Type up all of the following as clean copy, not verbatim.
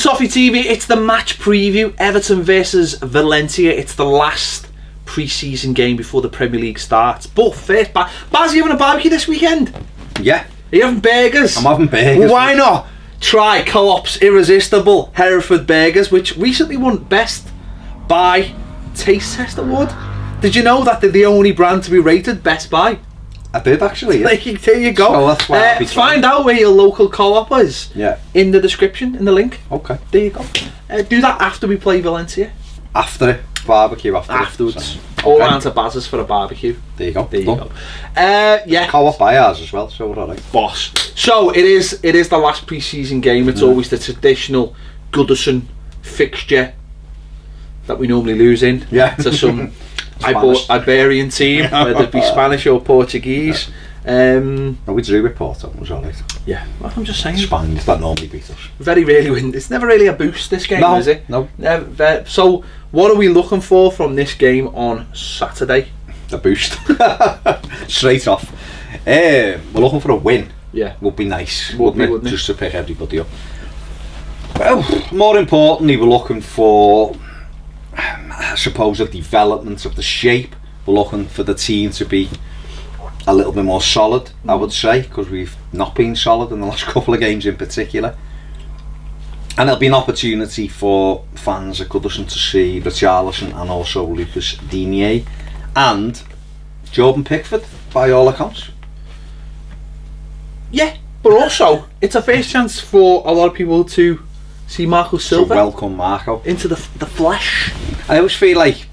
Toffee TV, it's the match preview. Everton versus Valencia. It's the last pre-season game before the Premier League starts. But first, Baz, are you having a barbecue this weekend? Yeah. Are you having burgers? I'm having burgers. Well, why not? Try Co-op's Irresistible Hereford Burgers, which recently won Best Buy Taste Test Award. Did you know that they're the only brand to be rated Best Buy? I did actually. Yeah. There you go. So that's why find out where your local Co-op is. Yeah. In the description, in the link. Okay. There you go. Do that after we play Valencia. After it. Barbecue afterwards. So, all round to Baz's for a barbecue. There you go. There you go. Yeah. Co-op buy ours as well, so we're alright. Boss. So it is the last pre-season game. It's always the traditional Goodison fixture that we normally lose in. Yeah. To some Iberian team, whether it be Spanish or Portuguese. We drew with Porto, it was alright. Yeah, well, I'm just saying. Spanish, that normally beat us. Very rarely win. It's never really a boost, this game, No, is it? no. Never. So, what are we looking for from this game on Saturday? A boost. Straight off. We're looking for a win. Yeah. Would be nice, Wouldn't wouldn't it? Just to pick everybody up. Well, more importantly, we're looking for, I suppose, a development of the shape. We're looking for the team to be a little bit more solid, I would say, because we've not been solid in the last couple of games in particular. And it'll be an opportunity for fans at Goodison to see Richarlison and also Lucas Digne and Jordan Pickford, by all accounts. Yeah, but also it's a first chance for a lot of people to see Marco Silva. To welcome Marco into the flesh. I always feel like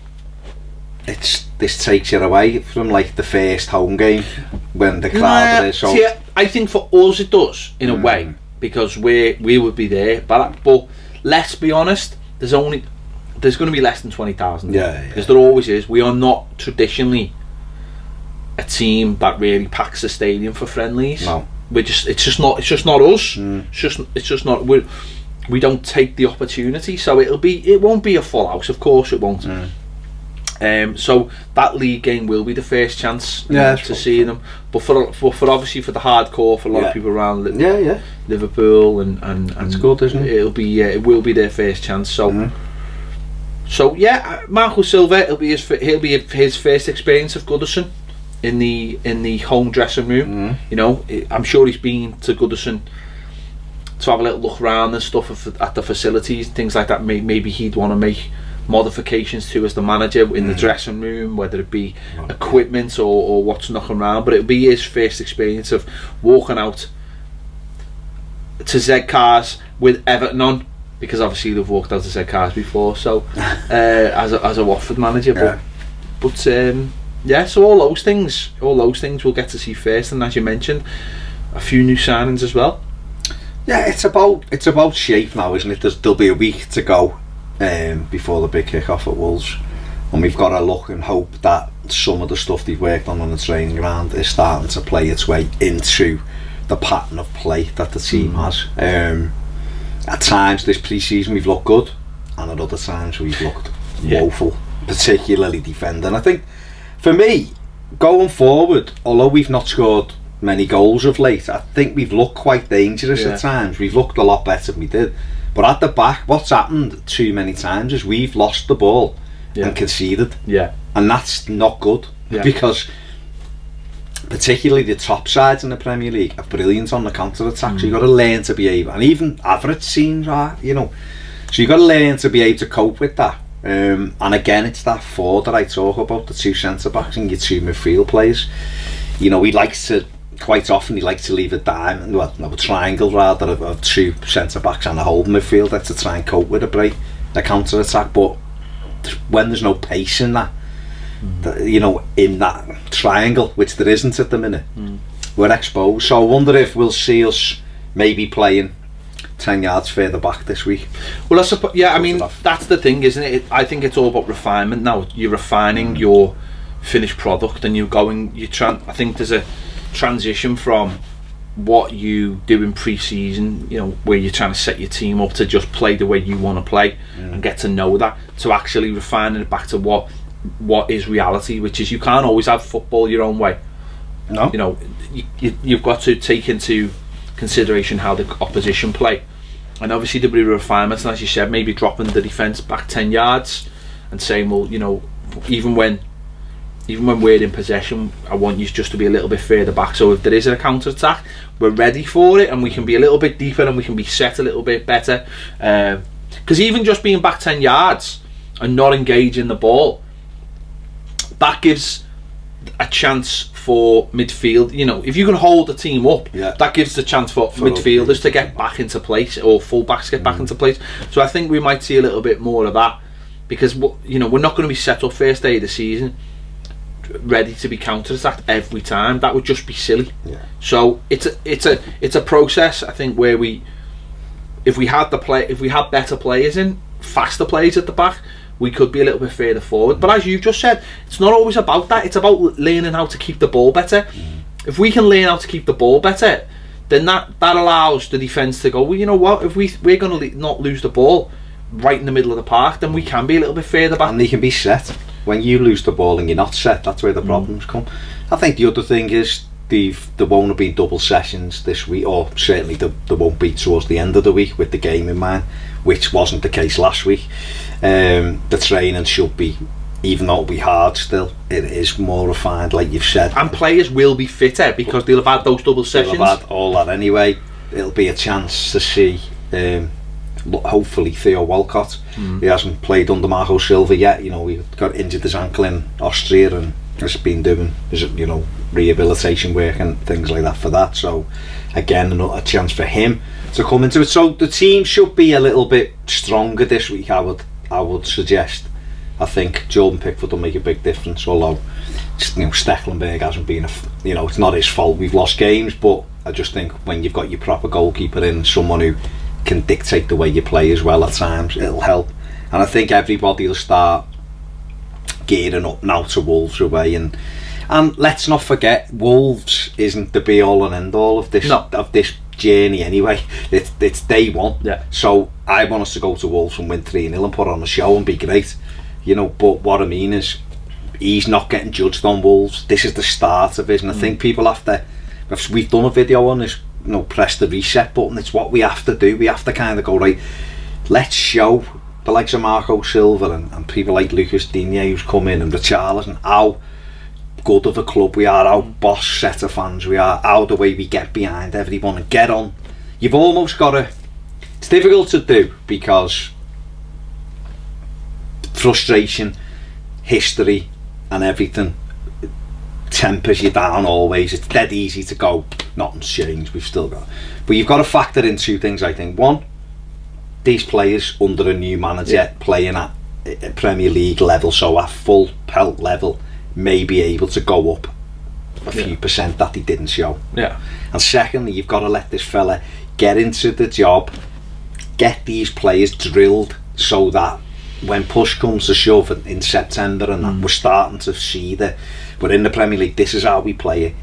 this takes you away from like the first home game when the crowd is so. See, I think for us it does in a way, because we would be there. But let's be honest, there's going to be less than 20,000. Yeah. Because there always is. We are not traditionally a team that really packs the stadium for friendlies. No. It's just not us. It's just not. We don't take the opportunity. So it won't be a full house. Of course it won't. So that league game will be the first chance to see them. But for obviously for the hardcore, for a lot of people around Liverpool and it's good, isn't it? It will be their first chance. So Marco Silva, he'll be his first experience of Goodison in the home dressing room. You know, I'm sure he's been to Goodison to have a little look around and stuff at the facilities, things like that. Maybe he'd want to make modifications to as the manager in the dressing room, whether it be equipment or what's knocking around. But it'll be his first experience of walking out to Z Cars with Everton on, because obviously they've walked out to Z Cars before. So as a Watford manager, but so all those things we'll get to see first. And as you mentioned, a few new signings as well. Yeah, it's about shape now, isn't it? There'll be a week to go before the big kick-off at Wolves, and we've got to look and hope that some of the stuff they've worked on the training ground is starting to play its way into the pattern of play that the team has. At times this pre-season we've looked good, and at other times we've looked woeful, particularly defending. I think for me, going forward, although we've not scored many goals of late, I think we've looked quite dangerous at times. We've looked a lot better than we did. But at the back, what's happened too many times is we've lost the ball and conceded. Yeah. And that's not good, because particularly the top sides in the Premier League are brilliant on the counter-attack. So you've got to learn to be able, and even average teams are, so you've got to learn to be able to cope with that. And again, it's that four that I talk about, the two centre-backs and your two midfield players. He likes to, quite often he likes to leave a diamond, a triangle rather, of two centre backs and a holding midfielder to try and cope with a counter attack. But when there's no pace in that, in that triangle, which there isn't at the minute, we're exposed. So I wonder if we'll see us maybe playing 10 yards further back this week. Well, I mean, that's the thing, isn't it? I think it's all about refinement now. You're refining your finished product, and I think there's a transition from what you do in pre-season, where you're trying to set your team up to just play the way you want to play and get to know that, to actually refining it back to what is reality, which is you can't always have football your own way. No. You've got to take into consideration how the opposition play, And obviously there'll be refinements, and as you said, maybe dropping the defence back 10 yards and saying, well, you know, even when we're in possession, I want you just to be a little bit further back, so if there is a counter attack, we're ready for it, and we can be a little bit deeper, and we can be set a little bit better. Because even just being back 10 yards and not engaging the ball, that gives a chance for midfield. You know, if you can hold the team up, that gives the chance for midfielders to get back into place, or full-backs get back into place. So I think we might see a little bit more of that, because, you know, we're not going to be set up first day of the season ready to be counter-attacked every time. That would just be silly. So it's a process, I think, where if we had better players in, faster players at the back, we could be a little bit further forward. But as you just said, it's not always about that. It's about learning how to keep the ball better. If we can learn how to keep the ball better, then that allows the defence to go, well, you know what, if we're going to not lose the ball right in the middle of the park, then we can be a little bit further back. And they can be set. When you lose the ball and you're not set, that's where the problems come. I think the other thing is there won't have been double sessions this week, or certainly there won't be towards the end of the week with the game in mind, which wasn't the case last week. The training should be, even though it'll be hard still, it is more refined, like you've said. And players will be fitter because they'll have had those double sessions. They'll have had all that anyway. It'll be a chance to see, hopefully, Theo Walcott. He hasn't played under Marco Silva yet. You know, he got injured his ankle in Austria and has been doing, you know, rehabilitation work and things like that for that. So again, another chance for him to come into it. So the team should be a little bit stronger this week, I would suggest. I think Jordan Pickford will make a big difference, although, you know, Stecklenburg hasn't been you know, it's not his fault we've lost games, but I just think when you've got your proper goalkeeper in, someone who can dictate the way you play as well at times, it'll help. And I think everybody will start gearing up now to Wolves away, and let's not forget, Wolves isn't the be all and end all of this journey anyway. It's day one. So I want us to go to Wolves and win 3-0 and put on a show and be great, you know. But what I mean is, he's not getting judged on Wolves. This is the start of it, and I think people have to, we've done a video on this, you know, press the reset button. It's what we have to do. We have to kind of go, right, let's show the likes of Marco Silva and people like Lucas Digne who's come in, and Richarlison, how good of a club we are, how boss set of fans we are, how the way we get behind everyone and get on. You've almost got to, it's difficult to do because frustration, history and everything tempers you down always. It's dead easy to go, nothing's changed, we've still got, but you've got to factor in two things, I think. One, these players under a new manager playing at Premier League level, so at full pelt level, may be able to go up a few percent that he didn't show. And secondly, you've got to let this fella get into the job, get these players drilled, so that when push comes to shove in September and that, we're starting to see that we're in the Premier League, this is how we play it.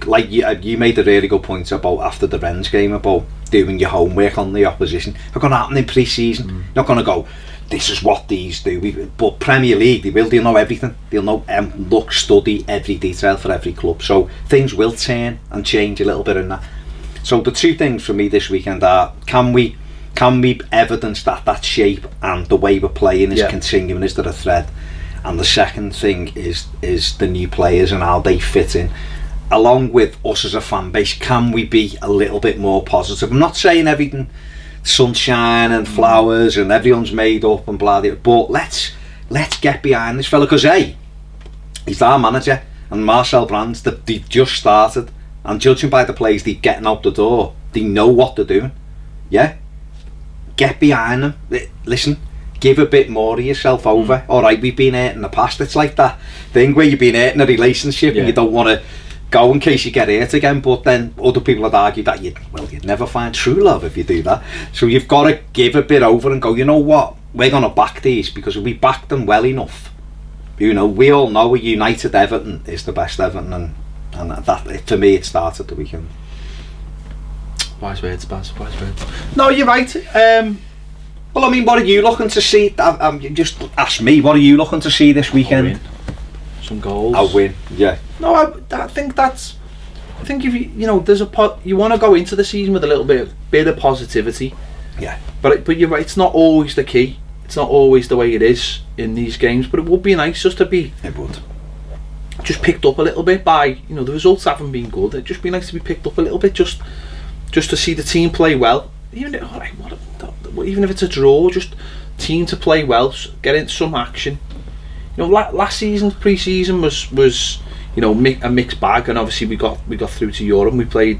Like you made a really good point about after the Rennes game about doing your homework on the opposition. It's not going to happen in pre-season. You're not going to go, this is what these do. But Premier League, they'll know everything. They'll know, study every detail for every club. So things will turn and change a little bit in that. So the two things for me this weekend are, can we evidence that shape and the way we're playing is continuing? Is there a thread? And the second thing is the new players and how they fit in. Along with us as a fan base, can we be a little bit more positive? I'm not saying everything sunshine and flowers and everyone's made up and blah, but let's get behind this fella, because he's our manager, and Marcel Brands, they just started, and judging by the players they're getting out the door, they know what they're doing. Get behind them. Listen, give a bit more of yourself over. Alright, we've been hurt in the past. It's like that thing where you've been hurt in a relationship and you don't want to go in case you get hurt again, but then other people would argue that you'd never find true love if you do that. So you've got to give a bit over and go, you know what, we're going to back these, because if we back them well enough, you know, we all know a united Everton is the best Everton, and that, for me, it started the weekend. Wise words, Baz, wise words. No, you're right. Well, I mean, what are you looking to see? Just ask me, what are you looking to see this weekend? Some goals. A win, yeah. No, I think that's. I think if you know, there's you want to go into the season with a little bit of positivity. Yeah. But you're right, it's not always the key. It's not always the way it is in these games, but it would be nice just to be... It would. Just picked up a little bit by, you know, the results haven't been good. It'd just be nice to be picked up a little bit, just to see the team play well. Even if it's a draw, just team to play well, get into some action. You know, last season's pre-season was you know, a mixed bag, and obviously we got through to Europe. And we played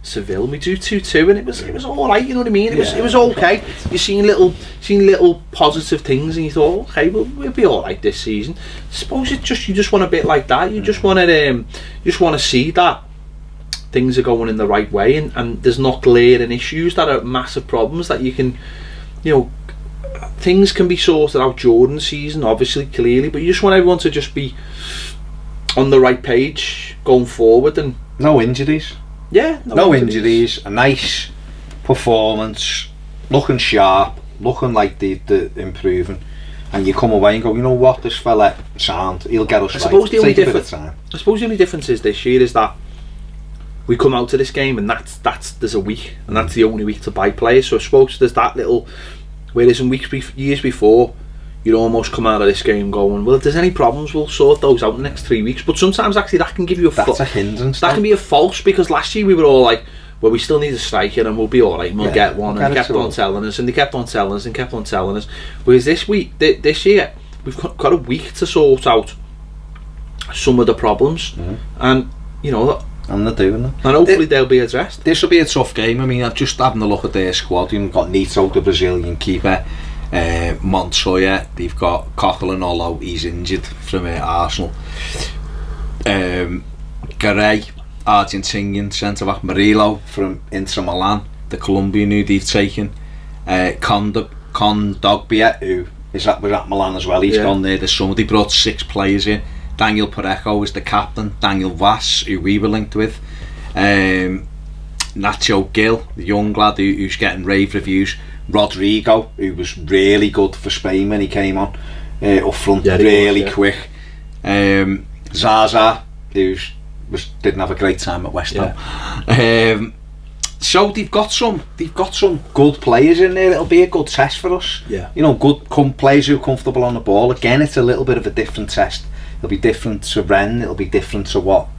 Seville, and we drew 2-2, and it was all right. You know what I mean? It was okay. You seen little positive things, and you thought, okay, we'll be all right this season. I suppose you just want a bit like that. You just want to see that things are going in the right way, and there's not glaring issues that are massive problems that you can, you know, things can be sorted out during the season, obviously, clearly, but you just want everyone to just be on the right page going forward. And no injuries. Yeah, no injuries. A nice performance, looking sharp, looking like the improving, and you come away and go, you know what, this fella sound, he'll get us right. I suppose the only difference is this year is that we come out to this game, and that's there's a week, and that's the only week to buy players. So I suppose there's that little, whereas in years before, you'd almost come out of this game going, well, if there's any problems, we'll sort those out in the next 3 weeks. But sometimes actually that can give you that's a hindrance. That can be a false, because last year we were all like, well, we still need a striker and we'll be all right, and we'll get one. And they kept on telling us, and they kept on telling us, and kept on telling us. Whereas this year, we've got a week to sort out some of the problems, and you know. And they're doing it. And hopefully they'll be addressed. This will be a tough game. I mean, I've just having a look at their squad. You've got Nito, the Brazilian keeper, Montoya. They've got Coquelin, although he's injured from Arsenal. Garay, Argentinian centre-back. Murillo from Inter Milan, the Colombian who they've taken. Kondogbia, who was at Milan as well. He's gone there this summer. They brought 6 players in. Daniel Parejo is the captain. Daniel Vass, who we were linked with. Nacho Gil, the young lad who's getting rave reviews. Rodrigo, who was really good for Spain when he came on up front, really quick. Zaza, who didn't have a great time at West Ham. So they've got some good players in there. It'll be a good test for us. Yeah. You know, good players who are comfortable on the ball. Again, it's a little bit of a different test. It'll be different to Rennes, it'll be different to what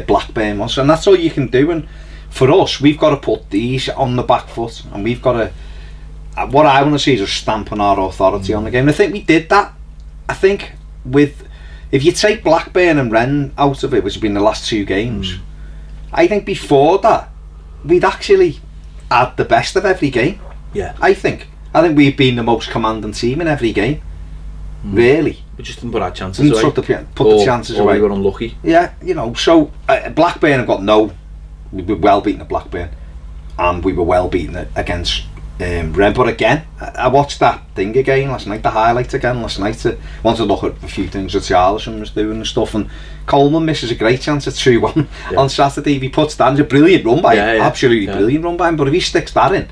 Blackburn was, and that's all you can do. And for us, we've got to put these on the back foot, and we've got to, what I want to see is a stamp on our authority on the game. And I think we did that. I think if you take Blackburn and Rennes out of it, which have been the last 2 games, I think before that we'd actually had the best of every game. I think we've been the most commanding team in every game. Really. We just didn't put our chances away. Put the chances away. We were unlucky. Yeah, you know, so Blackburn have got we were well beaten at Blackburn, and we were well beaten against Rennes. But again, I watched that thing again last night, the highlights again last night. I wanted to look at a few things that Charlison was doing and stuff, and Coleman misses a great chance at 2-1 on Saturday. If he puts that, it's a brilliant run by him, absolutely brilliant run by him, but if he sticks that in,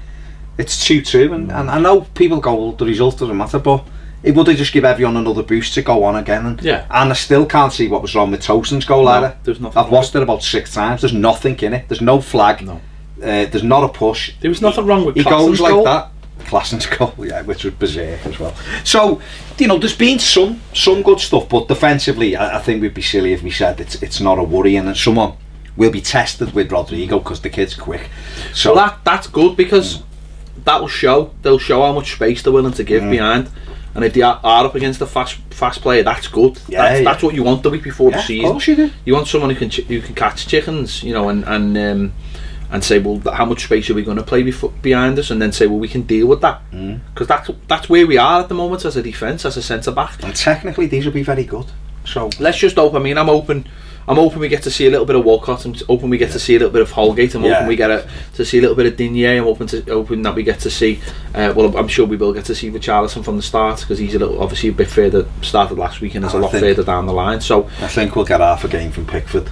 it's 2-2, and I know people go, well, the result doesn't matter, but it would have just give everyone another boost to go on again. And I still can't see what was wrong with Tosin's goal either. There's nothing. I've watched it about 6 times. There's nothing in it. There's no flag. No. There's not a push. There was nothing wrong with He Klassen's goes like goal. that. Klassen's goal, which was berserk as well. So, you know, there's been some good stuff, but defensively, I think we'd be silly if we said it's not a worry, and someone will be tested with Rodrigo because the kid's quick. So well, that's good, because they'll show how much space they're willing to give behind. And if they are up against a fast player, that's good. That's what you want the week before the season. Of course you do. You want someone who can catch chickens, you know, and say, well, how much space are we going to play behind us, and then say, well, we can deal with that, because that's where we are at the moment as a defence, as a centre back. And technically, these will be very good. So let's just hope. I mean, I'm hoping we get to see a little bit of Walcott. I'm hoping we get to see a little bit of Holgate. I'm hoping we get to see a little bit of Digne. I'm hoping that we get to see. Well, I'm sure we will get to see Richarlison from the start, because he's obviously a bit further started last week and is a lot further down the line. So I think we'll get half a game from Pickford,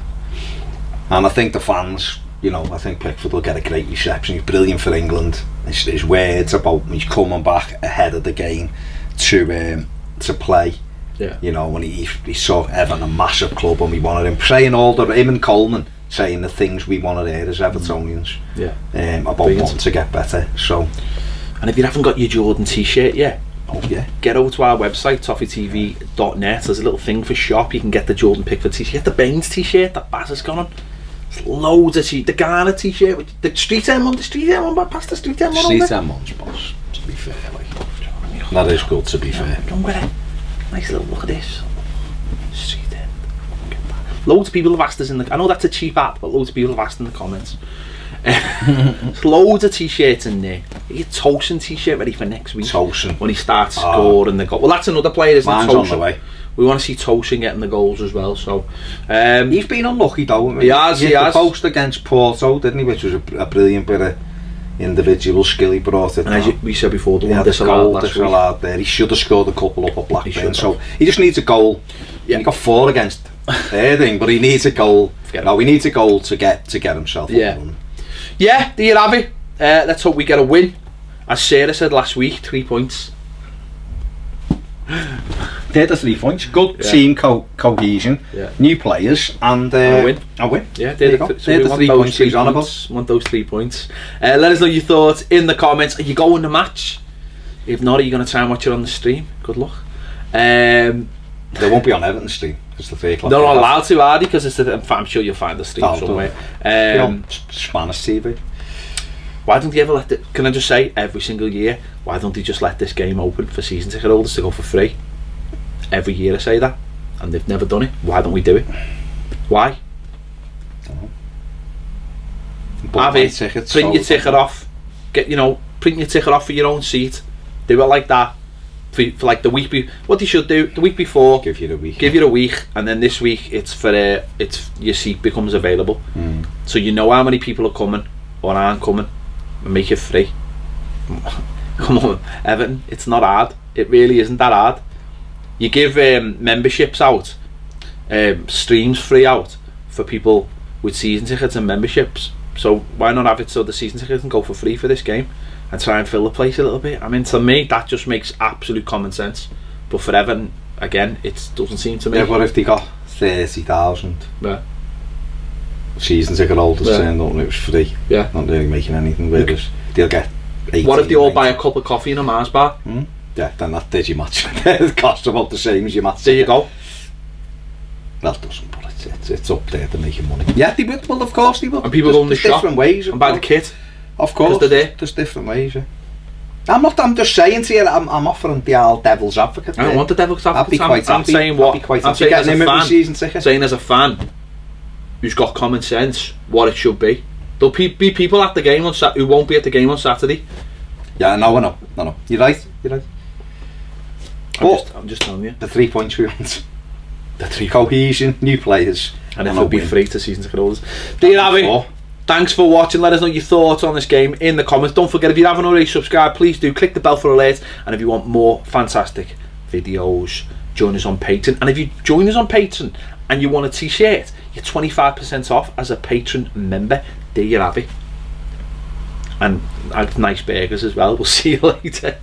and I think the fans, you know, I think Pickford will get a great reception. He's brilliant for England. His words about he's coming back ahead of the game to play. Yeah. You know, when he saw Everton, a massive club, and we wanted him saying him and Coleman saying the things we wanted to hear as Evertonians about wanting to get better. So And if you haven't got your Jordan t-shirt yet, get over to our website, toffeetv.net. There's a little thing for shop. You can get the Jordan Pickford t-shirt. Get the Baines t-shirt that Baz has got on. There's loads of the Ghana t-shirt, the Street End one, past the Street End one. Street End one's boss, to be fair. Like, that is good, to be fair. Don't get it. Nice little look at this. Street End. Loads of people have asked us I know that's a cheap app, but loads of people have asked in the comments. There's loads of t-shirts in there. Get your Towson t-shirt ready for next week. Towson. When he starts scoring the goal. Well, that's another player, isn't it? Mine's on the way. We want to see Towson getting the goals as well. So he's been unlucky though. He has. The post against Porto, didn't he? Which was a brilliant bit of individual skill he brought it. And as we said before, the one disallowed there. He should have scored a couple up at Blackburn. So he just needs a goal. Yeah. He got 4 against Erding, but he needs a goal. He needs a goal to get himself up and running. Yeah, there you have it. Let's hope we get a win. As Sarah said last week, 3 points. They're the 3 points. Good team cohesion, new players, and a win. Yeah, they're the 3 points he's on about. Want those 3 points. Let us know your thoughts in the comments. Are you going to match? If not, are you going to try and watch it on the stream? Good luck. They won't be on Everton stream. It's the 3 o'clock. They're not allowed to, are they? Because I'm sure you'll find the stream somewhere. Spanish TV. Why don't they ever let it? Can I just say, every single year, why don't they just let this game open for season ticket holders to go for free? Every year I say that, and they've never done it. Why don't we do it? Why? Have it. Print your ticket off. Print your ticket off for your own seat. Do it like that. For like the week what they should do, the week before, give you a week, and then this week it's your seat becomes available, so you know how many people are coming or aren't coming, and make it free. Come on, Everton, it's not hard. It really isn't that hard. You give memberships out, streams free out for people with season tickets and memberships. So why not have it so the season tickets can go for free for this game? And try and fill the place a little bit. I mean, to me, that just makes absolute common sense. But for Everton, again, it doesn't seem to me. Yeah, what if they got 30,000 season ticket holders turned up and it was free? Yeah. Not really making anything with it. They'll get 18. What if they all buy a cup of coffee in a Mars bar? Yeah, then that did your match. It costs about the same as your match. There you go. That doesn't, but it's up there to making money. Yeah, they would. Well, of course they would. And people go in the shop different ways and buy the kit. Of course, there's different ways. Yeah. I'm just saying to you, I'm offering the old devil's advocate. I don't want the devil's advocate. I'm saying what? I'm saying as a fan. Saying as a fan who's got common sense, what it should be. There'll be people at the game on Saturday who won't be at the game on Saturday. Yeah, no. You're right. I'm just telling you. The 3 points we want. The 3 cohesion, new players, and it'll be free to season ticket holders. There you have it. Thanks for watching. Let us know your thoughts on this game in the comments. Don't forget, if you haven't already subscribed, please do click the bell for alerts. And if you want more fantastic videos, join us on Patreon. And if you join us on Patreon and you want a t-shirt, you're 25% off as a patron member. There you have it. And I have nice burgers as well. We'll see you later.